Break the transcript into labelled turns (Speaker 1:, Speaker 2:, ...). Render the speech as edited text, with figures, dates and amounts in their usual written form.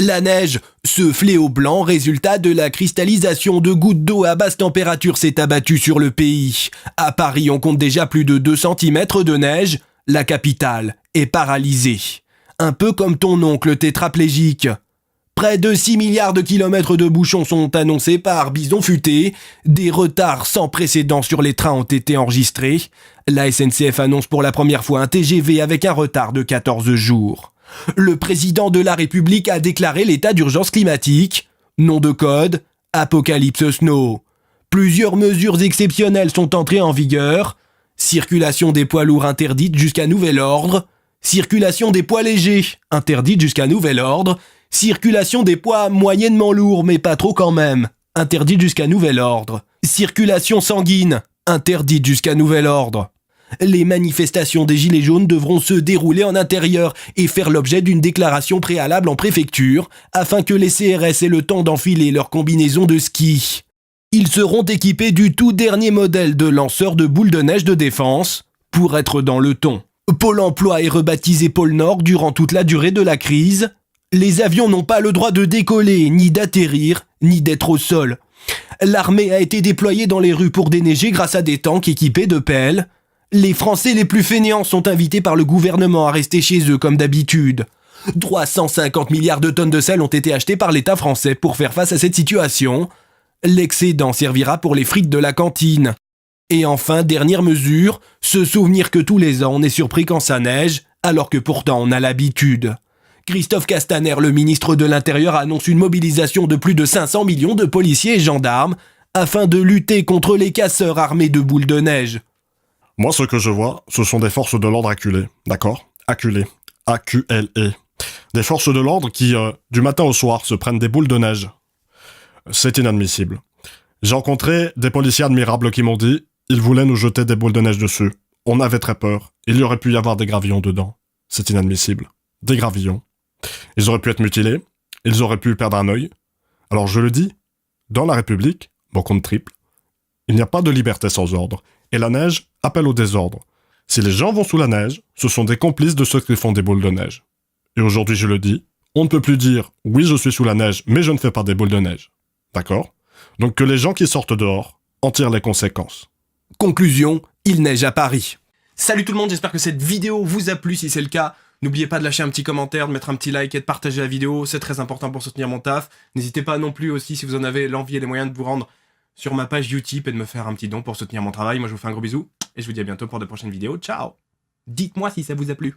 Speaker 1: La neige, ce fléau blanc résultat de la cristallisation de gouttes d'eau à basse température s'est abattu sur le pays. À Paris, on compte déjà plus de 2 cm de neige. La capitale est paralysée. Un peu comme ton oncle tétraplégique. Près de 6 milliards de kilomètres de bouchons sont annoncés par Bison Futé. Des retards sans précédent sur les trains ont été enregistrés. La SNCF annonce pour la première fois un TGV avec un retard de 14 jours. Le président de la République a déclaré l'état d'urgence climatique. Nom de code, Apocalypse Snow. Plusieurs mesures exceptionnelles sont entrées en vigueur. Circulation des poids lourds interdite jusqu'à nouvel ordre. Circulation des poids légers interdite jusqu'à nouvel ordre. Circulation des poids moyennement lourds mais pas trop quand même interdite jusqu'à nouvel ordre. Circulation sanguine interdite jusqu'à nouvel ordre. Les manifestations des Gilets jaunes devront se dérouler en intérieur et faire l'objet d'une déclaration préalable en préfecture afin que les CRS aient le temps d'enfiler leur combinaison de ski. Ils seront équipés du tout dernier modèle de lanceur de boules de neige de défense pour être dans le ton. Pôle emploi est rebaptisé Pôle Nord durant toute la durée de la crise. Les avions n'ont pas le droit de décoller, ni d'atterrir, ni d'être au sol. L'armée a été déployée dans les rues pour déneiger grâce à des tanks équipés de pelles. Les Français les plus fainéants sont invités par le gouvernement à rester chez eux comme d'habitude. 350 milliards de tonnes de sel ont été achetées par l'État français pour faire face à cette situation. L'excédent servira pour les frites de la cantine. Et enfin, dernière mesure, se souvenir que tous les ans on est surpris quand ça neige, alors que pourtant on a l'habitude. Christophe Castaner, le ministre de l'Intérieur, annonce une mobilisation de plus de 500 millions de policiers et gendarmes afin de lutter contre les casseurs armés de boules de neige.
Speaker 2: Moi, ce que je vois, ce sont des forces de l'ordre acculées, d'accord? Acculées. A-Q-L-E. Des forces de l'ordre qui, du matin au soir, se prennent des boules de neige. C'est inadmissible. J'ai rencontré des policiers admirables qui m'ont dit « Ils voulaient nous jeter des boules de neige dessus. On avait très peur. Il y aurait pu y avoir des gravillons dedans. C'est inadmissible. Des gravillons. Ils auraient pu être mutilés. Ils auraient pu perdre un œil. Alors je le dis, dans la République, mon compte triple, il n'y a pas de liberté sans ordre. Et la neige appelle au désordre. Si les gens vont sous la neige, ce sont des complices de ceux qui font des boules de neige. Et aujourd'hui, je le dis, on ne peut plus dire « Oui, je suis sous la neige, mais je ne fais pas des boules de neige. » D'accord? Donc que les gens qui sortent dehors en tirent les conséquences.
Speaker 1: Conclusion, il neige à Paris. Salut tout le monde, j'espère que cette vidéo vous a plu. Si c'est le cas, n'oubliez pas de lâcher un petit commentaire, de mettre un petit like et de partager la vidéo. C'est très important pour soutenir mon taf. N'hésitez pas non plus aussi, si vous en avez l'envie et les moyens, de vous rendre sur ma page Utip et de me faire un petit don pour soutenir mon travail. Moi, je vous fais un gros bisou et je vous dis à bientôt pour de prochaines vidéos. Ciao! Dites-moi si ça vous a plu.